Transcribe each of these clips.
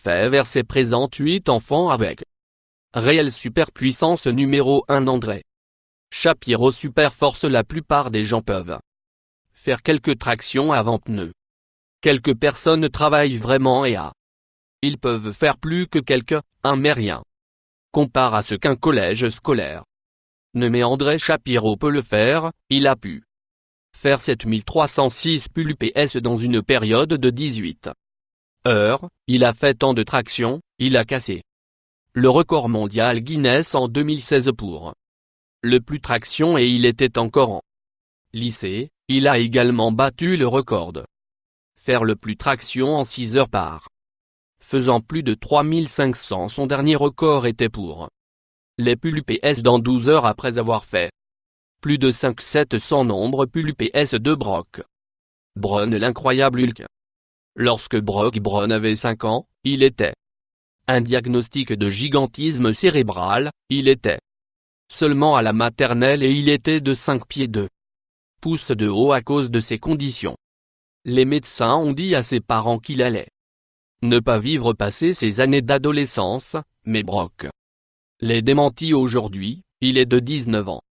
fait verser présente 8 enfants avec réelle superpuissance. Numéro 1 André Shapiro. Super force. La plupart des gens peuvent faire quelques tractions avant pneus. Quelques personnes travaillent vraiment et ils peuvent faire plus que quelques, mais rien. Compare à ce qu'un collège scolaire. Mais André Shapiro peut le faire. Il a pu faire 7306 pull PS dans une période de 18 heures. Il a fait tant de tractions, il a cassé le record mondial Guinness en 2016 pour le plus traction et il était encore en lycée. Il a également battu le record de faire le plus traction en 6 heures par faisant plus de 3500. Son dernier record était pour les pull PS dans 12 heures après avoir fait plus de 5700 nombres pull PS de Brock Brown. L'incroyable Hulk. Lorsque Brock Brown avait 5 ans, il était un diagnostic de gigantisme cérébral. Il était seulement à la maternelle et il était de 5 pieds 2 pouces de haut à cause de ces conditions. Les médecins ont dit à ses parents qu'il allait ne pas vivre passer ses années d'adolescence, mais Brock les démentit aujourd'hui. Il est de 19 ans.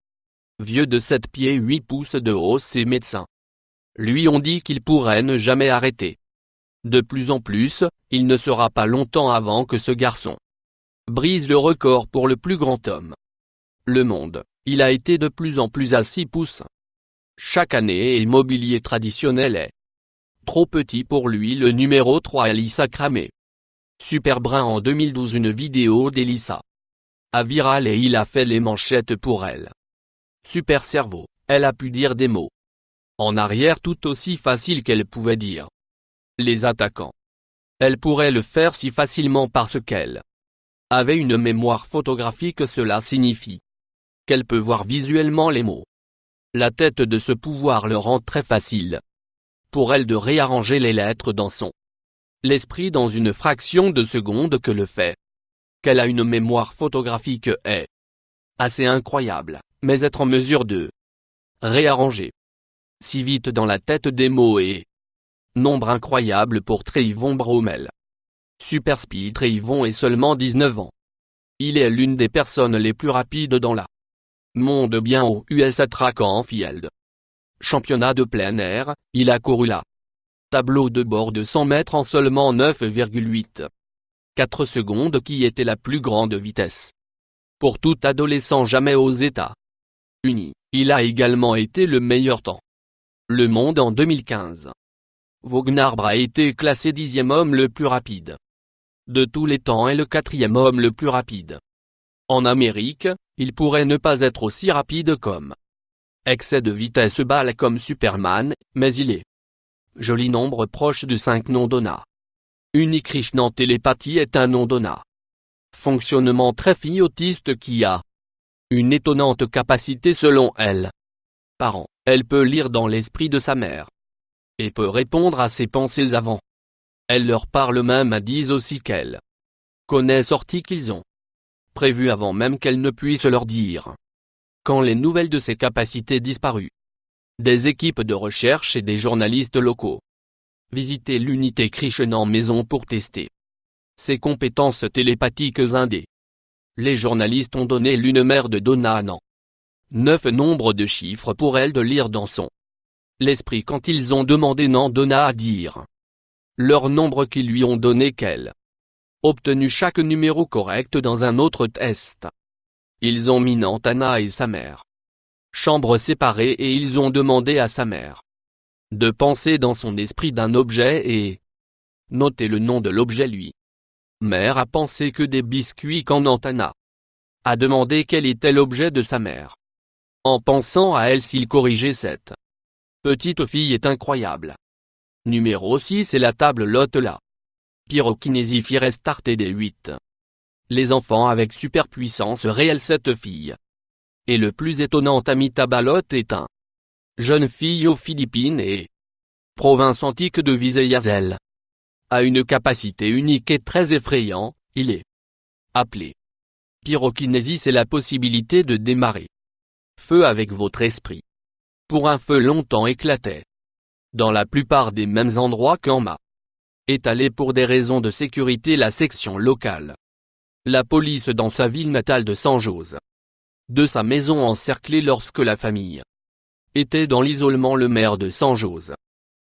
Vieux de 7 pieds 8 pouces de haut. Ses médecins lui ont dit qu'il pourrait ne jamais arrêter. De plus en plus, il ne sera pas longtemps avant que ce garçon brise le record pour le plus grand homme le monde. Il a été de plus en plus à 6 pouces. Chaque année et mobilier traditionnel est trop petit pour lui. Le numéro 3 Elissa Cramé. Super brun. En 2012 une vidéo d'Elissa a viral et il a fait les manchettes pour elle. Super cerveau, elle a pu dire des mots en arrière tout aussi facile qu'elle pouvait dire les attaquants. Elle pourrait le faire si facilement parce qu'elle avait une mémoire photographique. Cela signifie qu'elle peut voir visuellement les mots. La tête de ce pouvoir le rend très facile pour elle de réarranger les lettres dans son l'esprit dans une fraction de seconde. Que le fait qu'elle a une mémoire photographique est assez incroyable, mais être en mesure de réarranger si vite dans la tête des mots est nombre incroyable pour Trayvon Bromell. Super speed. Trayvon est seulement 19 ans. Il est l'une des personnes les plus rapides dans la monde. Bien au USA Track and Field championnat de plein air, il a couru la tableau de bord de 100 mètres en seulement 9,84 secondes qui était la plus grande vitesse pour tout adolescent jamais aux États-Unis. Il a également été le meilleur temps le monde en 2015. Vognarbre a été classé 10e homme le plus rapide de tous les temps et le 4e homme le plus rapide. En Amérique, il pourrait ne pas être aussi rapide comme excès de vitesse balle comme Superman, mais il est joli nombre proche de 5 non donna. Unikrishnan. Télépathie est un non donna. Fonctionnement très fille autiste qui a une étonnante capacité selon elle. Par an, elle peut lire dans l'esprit de sa mère et peut répondre à ses pensées avant. Elle leur parle même. Disent aussi qu'elle connaît sorties qu'ils ont prévues avant même qu'elle ne puisse leur dire. Quand les nouvelles de ses capacités disparues, des équipes de recherche et des journalistes locaux visitaient l'unité Krishnan maison pour tester ses compétences télépathiques. Les journalistes ont donné l'une mère de Donna à 9 nombres de chiffres pour elle de lire dans son l'esprit quand ils ont demandé Donna à dire leur nombre qui lui ont donné qu'elle obtenu chaque numéro correct dans un autre test. Ils ont mis Nantana et sa mère chambres séparées et ils ont demandé à sa mère de penser dans son esprit d'un objet et noter le nom de l'objet. Lui mère a pensé que des biscuits quand Nantana a demandé quel était l'objet de sa mère. En pensant à elle s'il corrigeait cette petite fille est incroyable. Numéro 6 est la table Lotte. La pyrokinésie fit restarter des 8. Les enfants avec superpuissance réelle. Cette fille est le plus étonnant. Amitabh Bachchan est un jeune fille aux Philippines et province antique de Visayas. A une capacité unique et très effrayante. Il est appelé pyrokinésie. C'est la possibilité de démarrer feu avec votre esprit. Pour un feu longtemps éclatait dans la plupart des mêmes endroits qu'en ma étalé pour des raisons de sécurité la section locale. La police dans sa ville natale de San Jose. De sa maison encerclée lorsque la famille était dans l'isolement. Le maire de San Jose,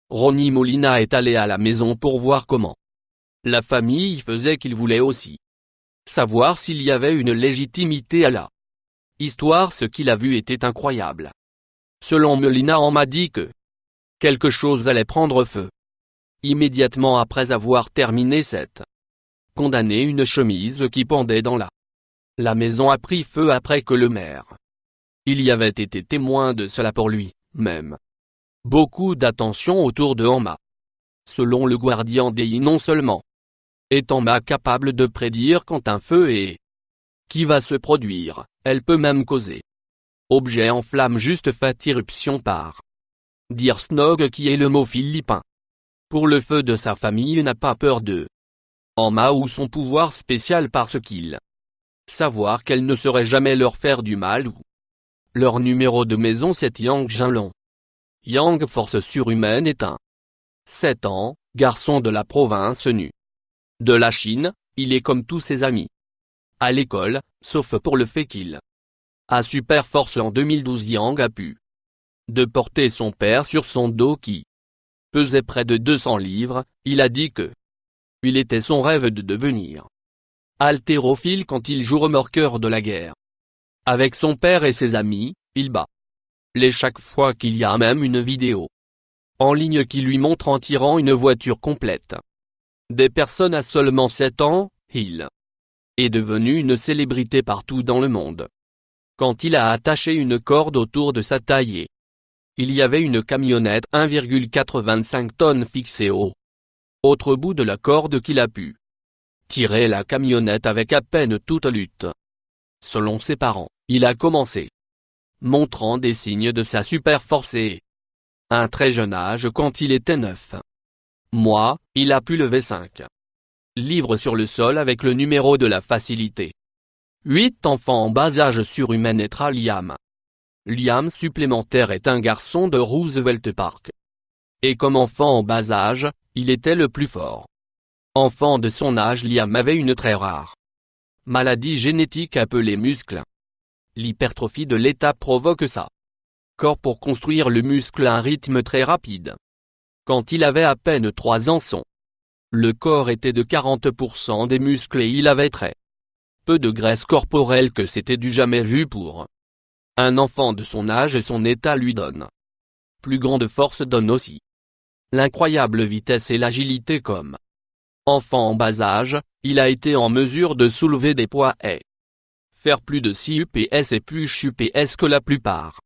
Ronnie Molina, est allé à la maison pour voir comment la famille faisait. Qu'il voulait aussi savoir s'il y avait une légitimité à la histoire. Ce qu'il a vu était incroyable. Selon Molina, on m'a dit que quelque chose allait prendre feu. Immédiatement après avoir terminé cette condamné, une chemise qui pendait dans la maison a pris feu après que le maire il y avait été témoin de cela pour lui même. Beaucoup d'attention autour de Emma. Selon le Guardian Day, non seulement est Emma capable de prédire quand un feu est qui va se produire, elle peut même causer objet en flamme. Juste fait irruption par dire snog, qui est le mot philippin pour le feu de sa famille, n'a pas peur de Emma ou son pouvoir spécial, parce qu'il savoir qu'elle ne saurait jamais leur faire du mal. Ou leur numéro de maison, c'est Yang Jinlong. Yang, force surhumaine, est un 7 ans, garçon de la province nu de la Chine. Il est comme tous ses amis à l'école, sauf pour le fait qu'il a super force. En 2012, Yang a pu de porter son père sur son dos qui pesait près de 200 livres. Il a dit que il était son rêve de devenir haltérophile quand il joue remorqueur de la guerre. Avec son père et ses amis, il bat les chaque fois qu'il y a même une vidéo en ligne qui lui montre en tirant une voiture complète des personnes. À seulement 7 ans, il est devenu une célébrité partout dans le monde. Quand il a attaché une corde autour de sa taille, il y avait une camionnette 1,85 tonnes fixée au autre bout de la corde qu'il a pu tirer la camionnette avec à peine toute lutte. Selon ses parents, il a commencé montrant des signes de sa super force et un très jeune âge. Quand il était 9 mois, il a pu lever 5 livres sur le sol avec le numéro de la facilité. 8 enfants en bas âge surhumain naîtra Liam. Liam supplémentaire est un garçon de Roosevelt Park. Et comme enfant en bas âge, il était le plus fort. Enfant de son âge, Liam avait une très rare maladie génétique appelée muscle. L'hypertrophie de l'état provoque ça corps pour construire le muscle à un rythme très rapide. Quand il avait à peine 3 ans, le corps était de 40% des muscles et il avait très peu de graisse corporelle, que c'était du jamais vu pour un enfant de son âge. Et son état lui donne plus grande force, donne aussi l'incroyable vitesse et l'agilité. Comme enfant en bas âge, il a été en mesure de soulever des poids et faire plus de 6 UPS et plus UPS que la plupart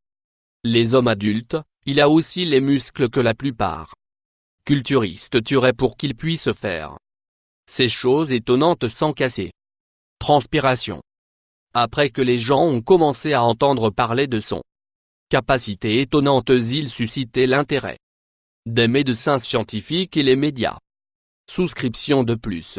les hommes adultes. Il a aussi les muscles que la plupart culturistes tueraient pour qu'il puisse faire ces choses étonnantes sans casser transpiration. Après que les gens ont commencé à entendre parler de son capacité étonnante, il suscitait l'intérêt des médecins scientifiques et les médias. Souscription de plus.